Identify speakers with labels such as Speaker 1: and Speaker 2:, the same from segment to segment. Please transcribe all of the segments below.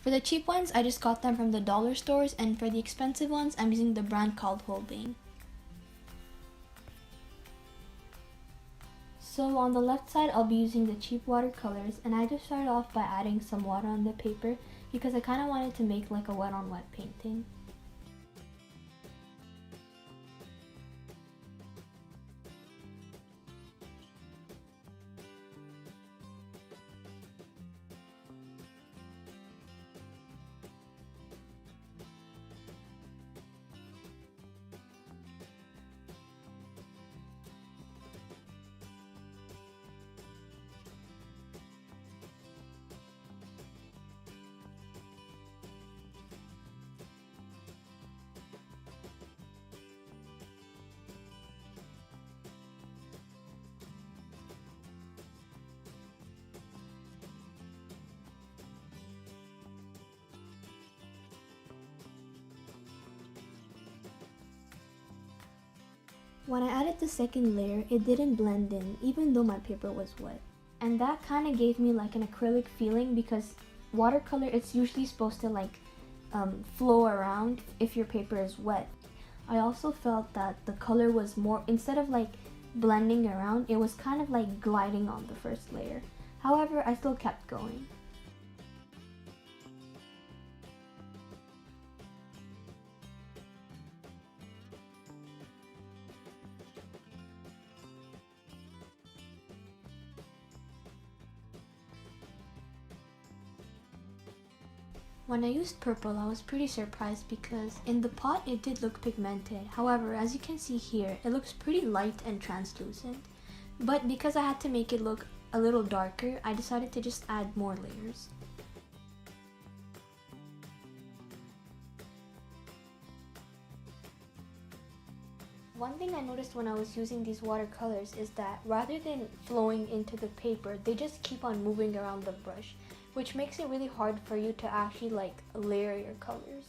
Speaker 1: For the cheap ones, I just got them from the dollar stores, and for the expensive ones, I'm using the brand called Holbein. So on the left side, I'll be using the cheap watercolors, and I just started off by adding some water on the paper because I kind of wanted to make like a wet on wet painting. When I added the second layer, it didn't blend in even though my paper was wet. And that kind of gave me like an acrylic feeling because watercolor, it's usually supposed to like flow around if your paper is wet. I also felt that the color was more, instead of like blending around, it was kind of like gliding on the first layer. However, I still kept going. When I used purple, I was pretty surprised because in the pot it did look pigmented. However, as you can see here, it looks pretty light and translucent. But because I had to make it look a little darker, I decided to just add more layers. One thing I noticed when I was using these watercolors is that rather than flowing into the paper, they just keep on moving around the brush, which makes it really hard for you to actually like layer your colors.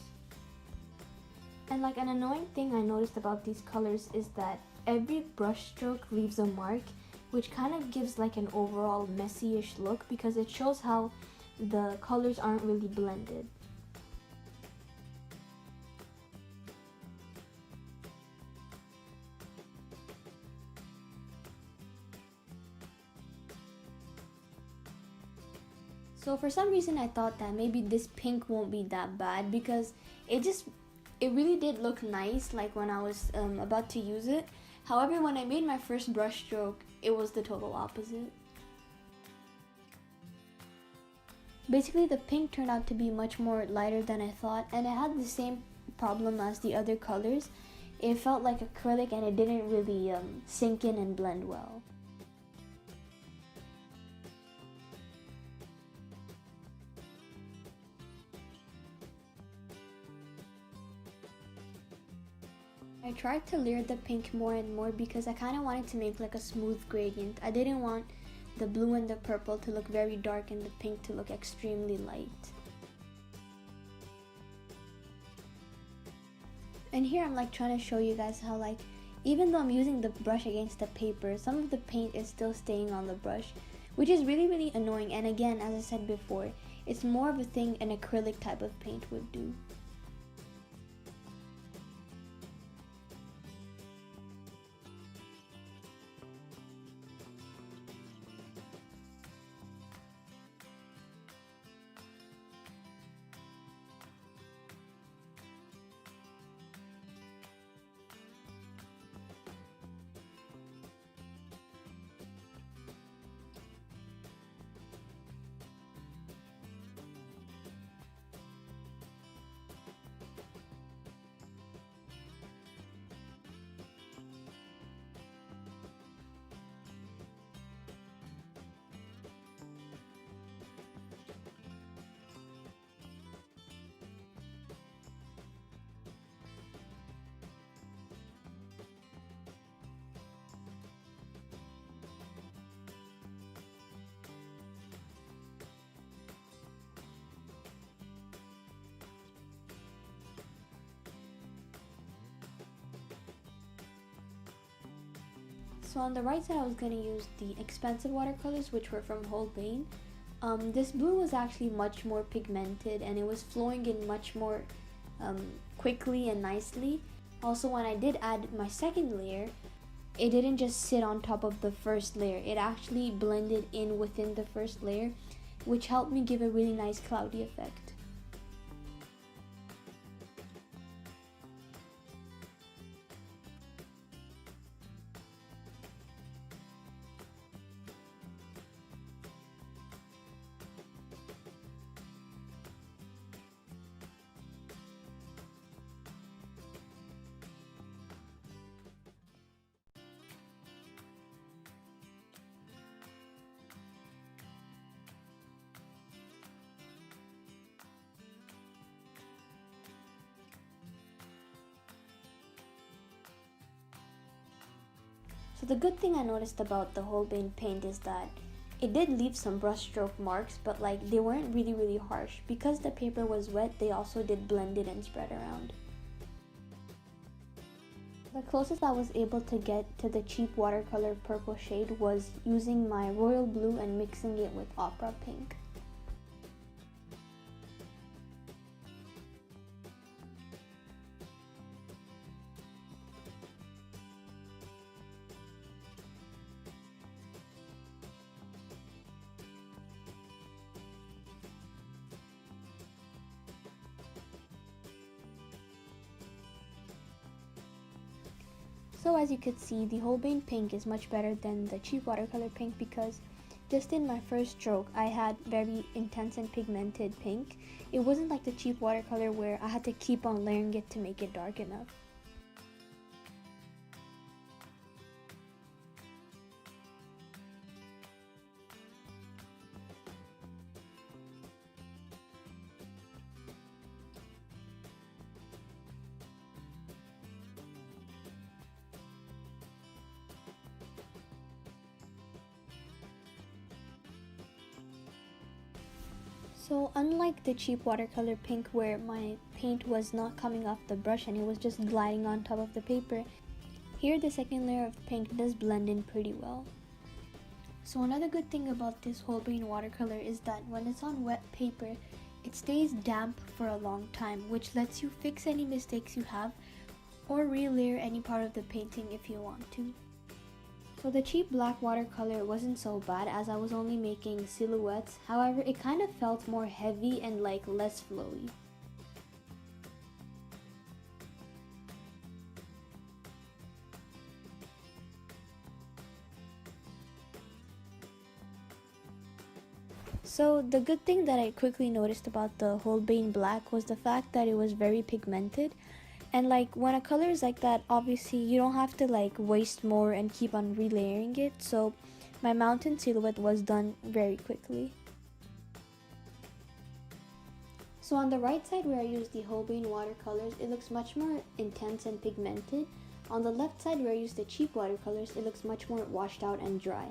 Speaker 1: And like an annoying thing I noticed about these colors is that every brush stroke leaves a mark, which kind of gives like an overall messy-ish look because it shows how the colors aren't really blended. So for some reason I thought that maybe this pink won't be that bad because it really did look nice like when I was about to use it. However, when I made my first brush stroke, it was the total opposite. Basically, the pink turned out to be much more lighter than I thought, and it had the same problem as the other colors. It felt like acrylic and it didn't really sink in and blend well. I tried to layer the pink more and more because I kind of wanted to make like a smooth gradient. I didn't want the blue and the purple to look very dark and the pink to look extremely light. And here I'm like trying to show you guys how like even though I'm using the brush against the paper, some of the paint is still staying on the brush, which is really annoying. And again, as I said before, it's more of a thing an acrylic type of paint would do. So on the right side I was going to use the expensive watercolors which were from Holbein, This blue was actually much more pigmented and it was flowing in much more quickly and nicely. Also, when I did add my second layer, it didn't just sit on top of the first layer. It actually blended in within the first layer, which helped me give a really nice cloudy effect. So the good thing I noticed about the Holbein paint is that it did leave some brush stroke marks, but like they weren't really harsh. Because the paper was wet, they also did blend it and spread around. The closest I was able to get to the cheap watercolor purple shade was using my royal blue and mixing it with opera pink. So as you could see, the Holbein pink is much better than the cheap watercolor pink because just in my first stroke, I had very intense and pigmented pink. It wasn't like the cheap watercolor where I had to keep on layering it to make it dark enough. So unlike the cheap watercolor pink where my paint was not coming off the brush and it was just gliding on top of the paper, here the second layer of pink does blend in pretty well. So another good thing about this Holbein watercolor is that when it's on wet paper, it stays damp for a long time, which lets you fix any mistakes you have or re-layer any part of the painting if you want to. So the cheap black watercolor wasn't so bad as I was only making silhouettes, however it kind of felt more heavy and like less flowy. So the good thing that I quickly noticed about the Holbein black was the fact that it was very pigmented. And like when a color is like that, obviously you don't have to like waste more and keep on relayering it. So my mountain silhouette was done very quickly. So on the right side where I used the Holbein watercolors, it looks much more intense and pigmented. On the left side where I used the cheap watercolors, it looks much more washed out and dry.